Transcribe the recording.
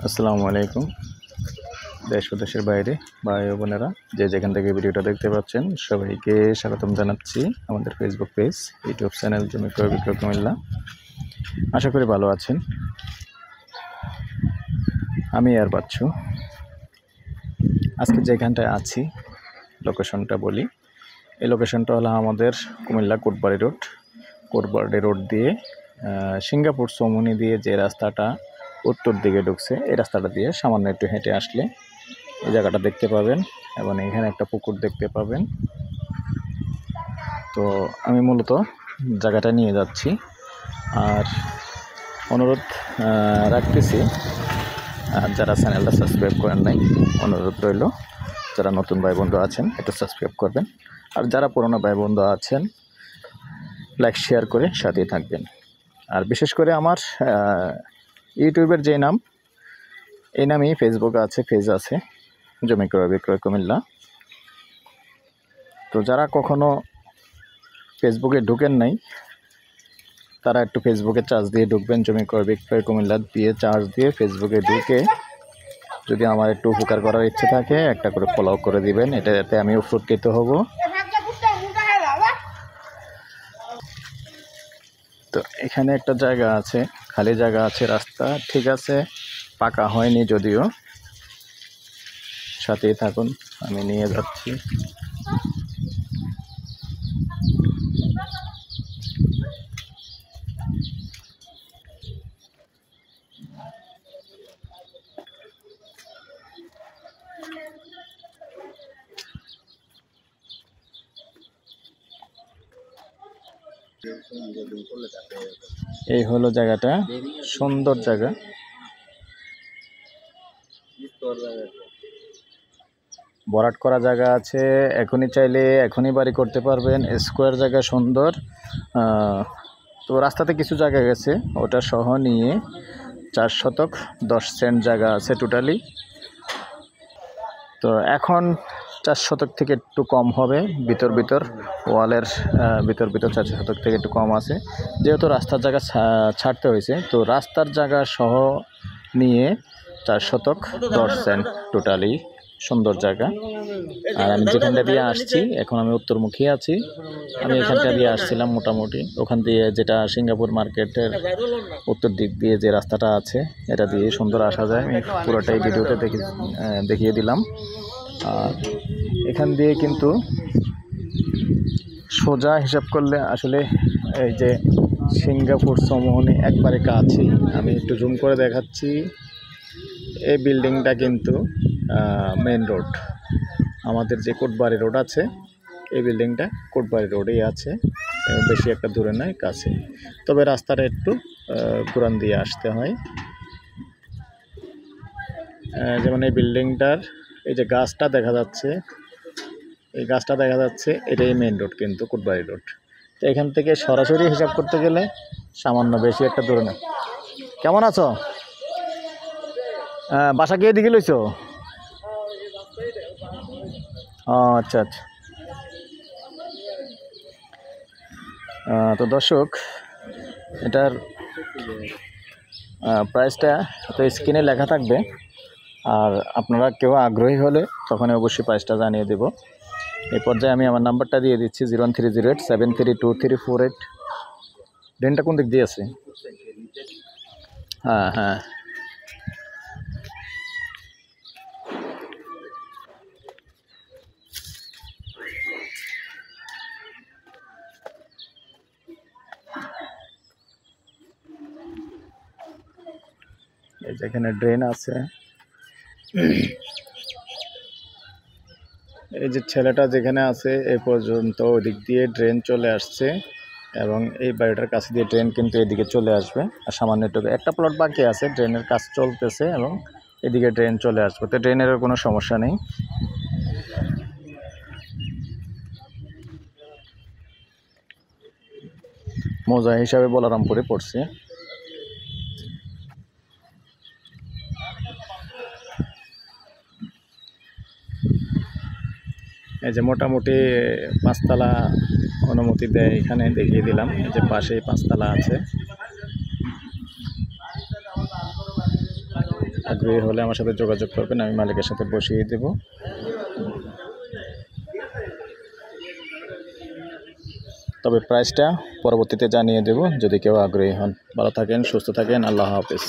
আসসালামু আলাইকুম। দেশ ও দেশের বাইরে ভাই ও বোনেরা যে যেখান থেকে ভিডিওটা দেখতে পাচ্ছেন সবাইকে স্বাগতম জানাচ্ছি আমাদের ফেসবুক পেজ, ইউটিউব চ্যানেল জমি ক্রয় বিক্রয় কুমিল্লা। আশা করি ভালো আছেন। আমি আর বাচ্চু আজকে যেখানটায় আছি লোকেশনটা বলি। এই লোকেশনটা হলো আমাদের কুমিল্লা কোটবাড়ি রোড দিয়ে সিঙ্গাপুর চৌমুহনী দিয়ে যে রাস্তাটা উত্তর দিকে ঢুকছে, এই রাস্তাটা দিয়ে সামান্য একটু হেঁটে আসলে এই জায়গাটা দেখতে পাবেন এবং এখানে একটা পুকুর দেখতে পাবেন। তো আমি মূলত জায়গাটা নিয়ে যাচ্ছি আর অনুরোধ রাখতেছি, যারা চ্যানেলটা সাবস্ক্রাইব করেন নাই অনুরোধ রইল, যারা নতুন ভাই বন্ধু আছেন একটু সাবস্ক্রাইব করবেন, আর যারা পুরনো ভাই বন্ধু আছেন লাইক শেয়ার করে সাথেই থাকবেন। আর বিশেষ করে আমার ইউটিউবের যে নাম, এই নামেই ফেসবুকে আছে, পেজ আছে জমি ক্রয় বিক্রয় কুমিল্লা। তো যারা কখনো ফেসবুকে ঢুকেন নাই তারা একটু ফেসবুকে চার্জ দিয়ে ঢুকবেন, জমি ক্রয় বিক্রয় কুমিল্লা দিয়ে চার্জ দিয়ে ফেসবুকে ঢুকে যদি আমার একটু উপকার করার ইচ্ছে থাকে একটা করে ফলো করে দিবেন, এটাতে আমি উপকৃত হব। তো এখানে একটা জায়গা আছে, খালি জায়গা আছে, রাস্তা ঠিক আছে, পাকা হয়নি যদিও। সাথেই থাকুন, আমি নিয়ে যাচ্ছি। এই হলো জায়গাটা, সুন্দর জায়গা। ভরাট করা জায়গা আছে, এখনই চাইলে এখনই বাড়ি করতে পারবেন, স্কোয়ার জায়গা সুন্দর। তো রাস্তাতে কিছু জায়গা গেছে, ওটা সহ নিয়ে 4 শতক 10 সেন্ট জায়গা আছে টোটালি। তো এখন 4 শতক থেকে একটু কম হবে, ভিতর ওয়ালের ভিতর 4 শতক থেকে একটু কম আছে, যেহেতু রাস্তার জায়গা ছাড়তে হয়েছে। তো রাস্তার জায়গা সহ নিয়ে 4 শতক 10 সেন্ট টোটালি সুন্দর জায়গা। আর আমি যেখানটা দিয়ে আসছি, এখন আমি উত্তরমুখী আছি, আমি এখানটা দিয়ে আসছিলাম মোটামুটি ওখান দিয়ে, যেটা সিঙ্গাপুর মার্কেটের উত্তর দিক দিয়ে যে রাস্তাটা আছে এটা দিয়ে সুন্দর আসা যায়। আমি পুরোটাই ভিডিওতে দেখিয়ে দিলাম। আর এখান দিয়ে কিন্তু সোজা হিসাব করলে আসলে এই যে সিঙ্গাপুর চৌমুহনী একবারে কাছেই। আমি একটু জুম করে দেখাচ্ছি, এই বিল্ডিংটা কিন্তু মেন রোড, আমাদের যে কোটবাড়ি রোড আছে এই বিল্ডিংটা কোটবাড়ি রোডেই আছে, বেশি একটা দূরে নয়, কাছে। তবে রাস্তাটা একটু ঘুরান দিয়ে আসতে হয়। যেমন এই বিল্ডিংটার এই যে গাছটা দেখা যাচ্ছে, এই গাছটা দেখা যাচ্ছে, এটাই মেন রোড কিন্তু কোটবাড়ি রোড। তো এখান থেকে সরাসরি হিসাব করতে গেলে সামান্য বেশি একটা দূরে না। কেমন আছো? বাসা গিয়ে দিকে লইছো? ও আচ্ছা আচ্ছা। তো দর্শক, এটার প্রাইসটা তো স্ক্রিনে লেখা থাকবে, আর আপনারা কেউ আগ্রহী হলে তখন অবশ্যই প্রাইসটা জানিয়ে দেব। এই পর্যায়ে আমি আমার নাম্বারটা দিয়ে দিচ্ছি 01308732348। ড্রেনটা কোন দিক দিয়ে আছে? হ্যাঁ হ্যাঁ, এই যেখানে ড্রেন আছে, এই যে ছেলেটা যেখানে আছে এই পর্যন্ত ওদিক দিয়ে ড্রেন চলে আসছে, এবং এই বাড়িটার কাছে দিয়ে ড্রেন কিন্তু এদিকে চলে আসবে। আর সামান্য একটু একটা প্লট বাকি আছে, ড্রেনের কাজ চলতেছে এবং এদিকে ড্রেন চলে আসবে। তো ড্রেনেরও কোনো সমস্যা নেই। মৌজা হিসাবে বলরামপুরে পড়ছে। এই যে মোটামুটি 5 তলা অনুমতি দেয়, এখানে দেখিয়ে দিলাম। এই যে পাশেই 5 তলা আছে। আগ্রহী হলে আমার সাথে যোগাযোগ করবেন, আমি মালিকের সাথে বসিয়ে দেব। তবে প্রাইসটা পরবর্তীতে জানিয়ে দেব যদি কেউ আগ্রহী হন। ভালো থাকেন, সুস্থ থাকেন, আল্লাহ হাফেজ।